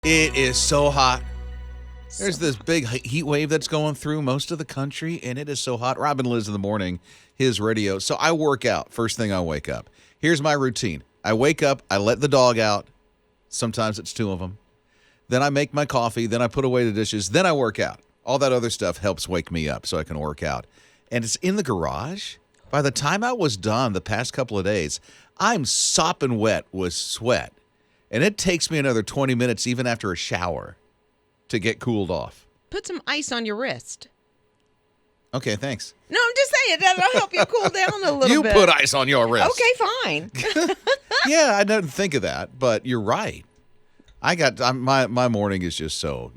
It is so hot. There's this big heat wave that's going through most of the country, and it is so hot. Robin Lizz in the morning, his radio. So I work out first thing I wake up. Here's my routine. I wake up, I let the dog out. Sometimes it's two of them. Then I make my coffee. Then I put away the dishes. Then I work out. All that other stuff helps wake me up so I can work out. And it's in the garage. By the time I was done the past couple of days, I'm sopping wet with sweat. And it takes me another 20 minutes, even after a shower, to get cooled off. Put some ice on your wrist. Okay, thanks. No, I'm just saying that'll help you cool down a little You bit. put ice on your wrist. Okay, fine. Yeah, I didn't think of that, but you're right. My morning is just so,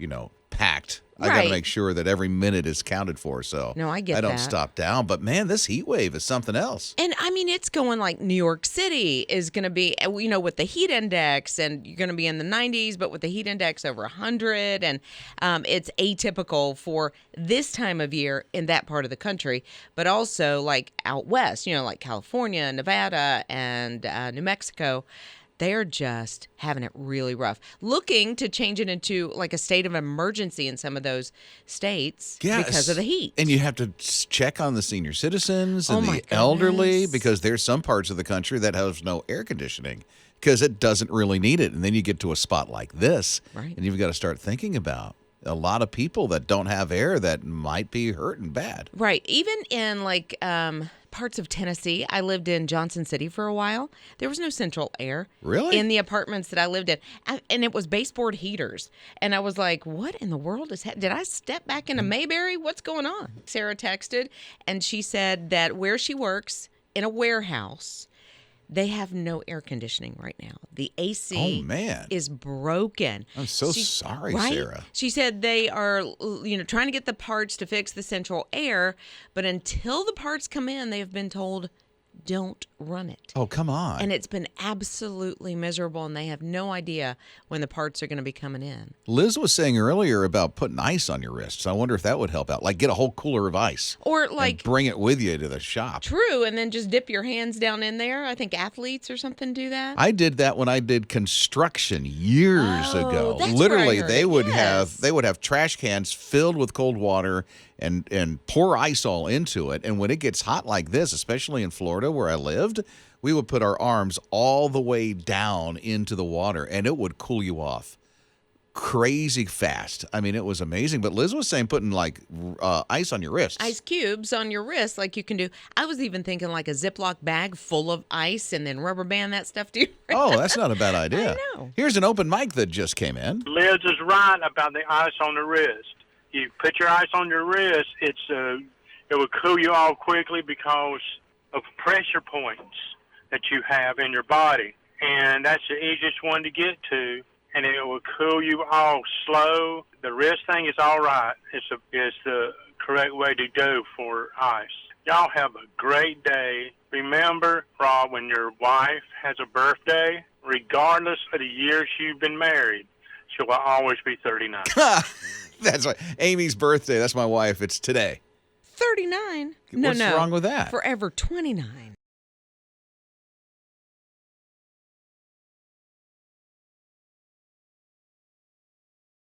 packed. I got to Right. make sure that every minute is counted for, so No, I get I don't that. stop down. But man, this heat wave is something else. And I mean, it's going like New York City is going to be, with the heat index, and you're going to be in the 90s, but with the heat index over 100. And it's atypical for this time of year in that part of the country, but also like out west, like California, Nevada, and New Mexico. They're just having it really rough. Looking to change it into like a state of emergency in some of those states because of the heat. And you have to check on the senior citizens and Oh, my the elderly goodness. because there's some parts of the country that has no air conditioning because it doesn't really need it. And then you get to a spot like this, Right. and you've got to start thinking about a lot of people that don't have air that might be hurting bad. Right. Even in like parts of Tennessee, I lived in Johnson City for a while. There was no central air. Really? In the apartments that I lived in. And it was baseboard heaters. And I was like, what in the world is did I step back into Mayberry? What's going on? Sarah texted, and she said that where she works in a warehouse, they have no air conditioning right now. The AC is broken. I'm so sorry, right? Sarah. She said they are, trying to get the parts to fix the central air, but until the parts come in, they have been told, don't run it. Oh, come on. And it's been absolutely miserable, and they have no idea when the parts are going to be coming in. Liz was saying earlier about putting ice on your wrists. I wonder if that would help out. Like get a whole cooler of ice. Or and bring it with you to the shop. True, and then just dip your hands down in there. I think athletes or something do that. I did that when I did construction years ago. That's Literally, where I they heard. would Yes. have trash cans filled with cold water and pour ice all into it. And when it gets hot like this, especially in Florida where I lived, we would put our arms all the way down into the water, and it would cool you off crazy fast. I mean, it was amazing. But Liz was saying putting like ice on your wrists. Ice cubes on your wrist like you can do. I was even thinking like a Ziploc bag full of ice and then rubber band that stuff to your wrist. Oh, that's not a bad idea. I know. Here's an open mic that just came in. Liz is right about the ice on the wrist. You put your ice on your wrist, it will cool you off quickly because of pressure points that you have in your body. And that's the easiest one to get to, and it will cool you off slow. The wrist thing is all right. It's the correct way to go for ice. Y'all have a great day. Remember, Rob, when your wife has a birthday, regardless of the years you've been married, she will always be 39. That's right. Amy's birthday. That's my wife. It's today. 39? What's wrong with that? Forever 29.